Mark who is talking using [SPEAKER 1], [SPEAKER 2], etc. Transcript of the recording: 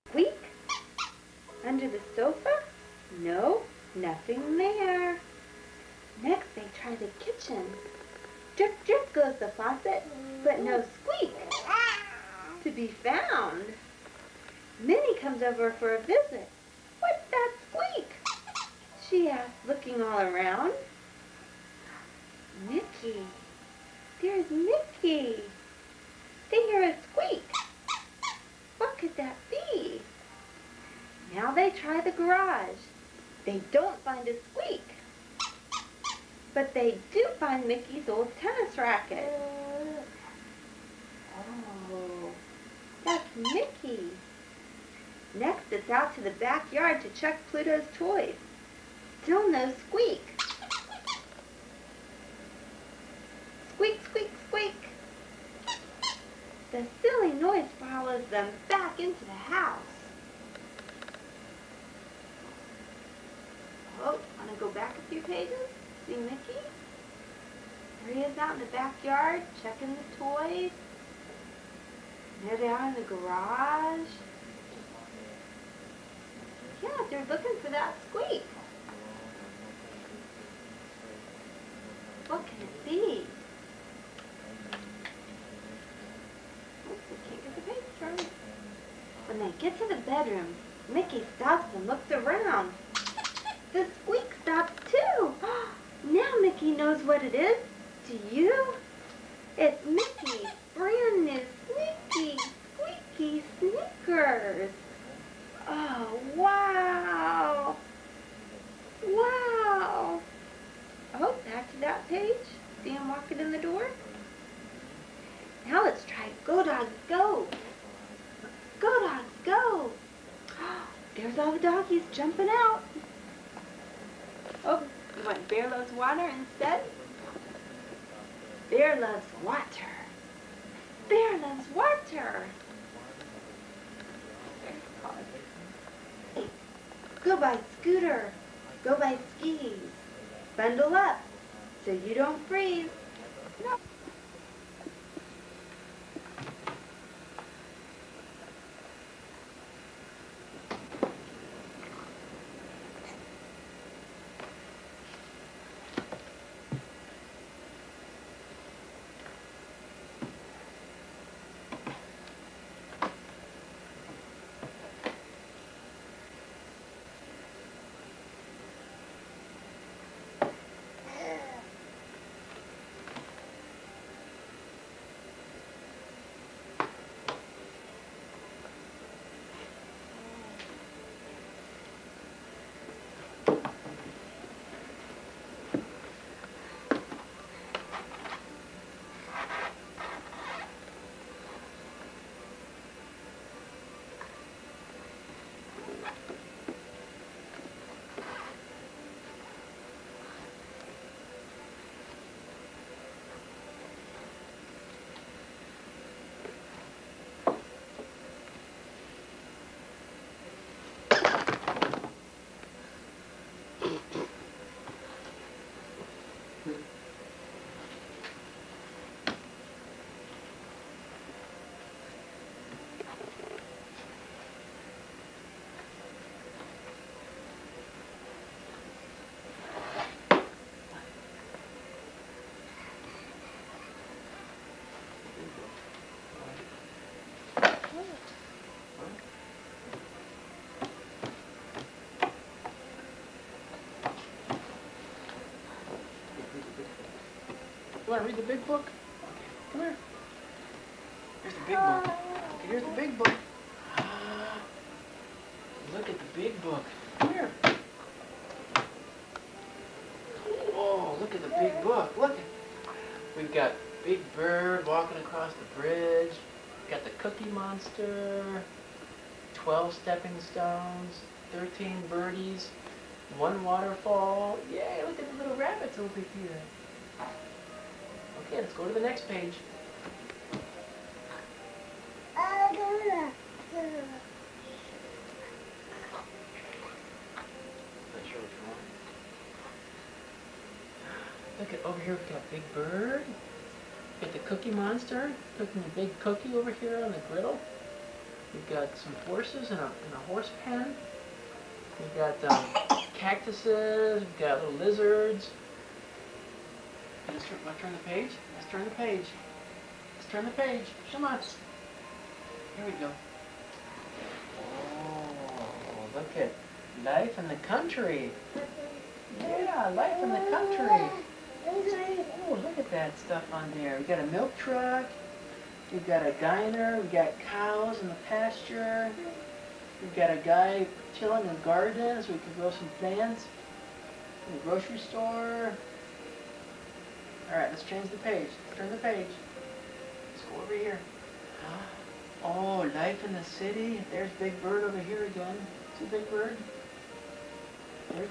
[SPEAKER 1] Squeak? Under the sofa? No, nothing there. Next they try the kitchen. Drip, drip goes the faucet, but no Squeak to be found. Minnie comes over for a visit. What's that squeak? She asks, looking all around. Mickey. There's Mickey. They hear a squeak. What could that be? Now they try the garage. They don't find a squeak. But they do find Mickey's old tennis racket. Oh, that's Mickey. Next, it's out to the backyard to check Pluto's toys. Still no squeak. Squeak, squeak, squeak. The silly noise follows them back into the house. Oh, want to go back a few pages? See Mickey? There he is out in the backyard, checking the toys. There they are in the garage. Yeah, they're looking for that squeak. What can it be? Oops, I can't get the page turned. When they get to the bedroom, Mickey stops and looks around. The squeak stops too. Now Mickey knows what it is. Do you? It's Mickey's brand new sneaky, squeaky Snickers. Oh, wow. Wow. Oh, back to that page. See him walking in the door? Now let's try Go Dogs Go. Go Dogs Go. There's all the doggies jumping out. Oh, you want Bear Loves Water instead? Bear loves water. Bear loves water. Go by scooter. Go by skis. Bundle up so you don't freeze. No.
[SPEAKER 2] You want to read the big book? Come here. Here's the big book. Okay, here's the big book. Look at the big book. Come here. Whoa, look at the big book. Look. We've got Big Bird walking across the bridge. Got the Cookie Monster. 12 stepping stones. 13 birdies. 1 waterfall. Yay, look at the little rabbits over here. Okay, let's go to the next page. Look at over here, we've got Big Bird. We've got the Cookie Monster cooking a big cookie over here on the griddle. We've got some horses in a horse pen. We've got cactuses. We've got little lizards. Let's turn the page. Let's turn the page. Let's turn the page. Come on. Here we go. Oh, look at life in the country. Yeah, life in the country. Oh, look at that stuff on there. We got a milk truck. We've got a diner. We've got cows in the pasture. We've got a guy chilling in the garden so we can grow some plants. In the grocery store. All right, let's change the page. Let's turn the page. Let's go over here. Oh, life in the city. There's Big Bird over here again. See Big Bird? There.